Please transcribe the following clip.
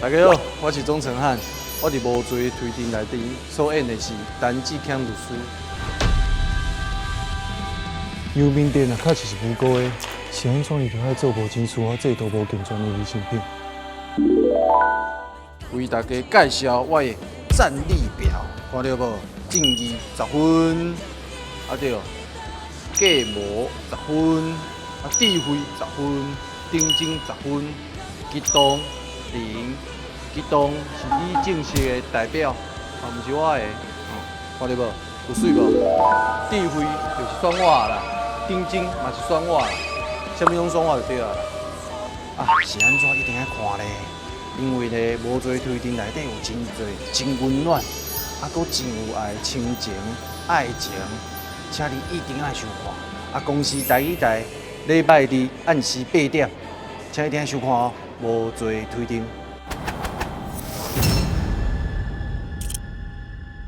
大家好，我是钟成汉。我伫无罪推定内底所演的是陈志强律师。邮面店啊，确实是无辜的，是安怎伊就爱做无钱事啊，这都无健全的疑心病。为大家介绍我的战力表，看到无？正义10分，对，计谋10分，智慧10分，定睛10分，激动0，激动是你正式的代表，毋是我的，看到无？有水无？智慧就是选我啦，定睛嘛是选我啦，啥物拢选我就对啊。是安怎一定要看咧？因为咧无罪推定内底有真侪真温暖，阁真有爱亲情、爱情，请你一定要收看。公司台语台礼拜日按时8点，请一定要收看哦。无罪推定。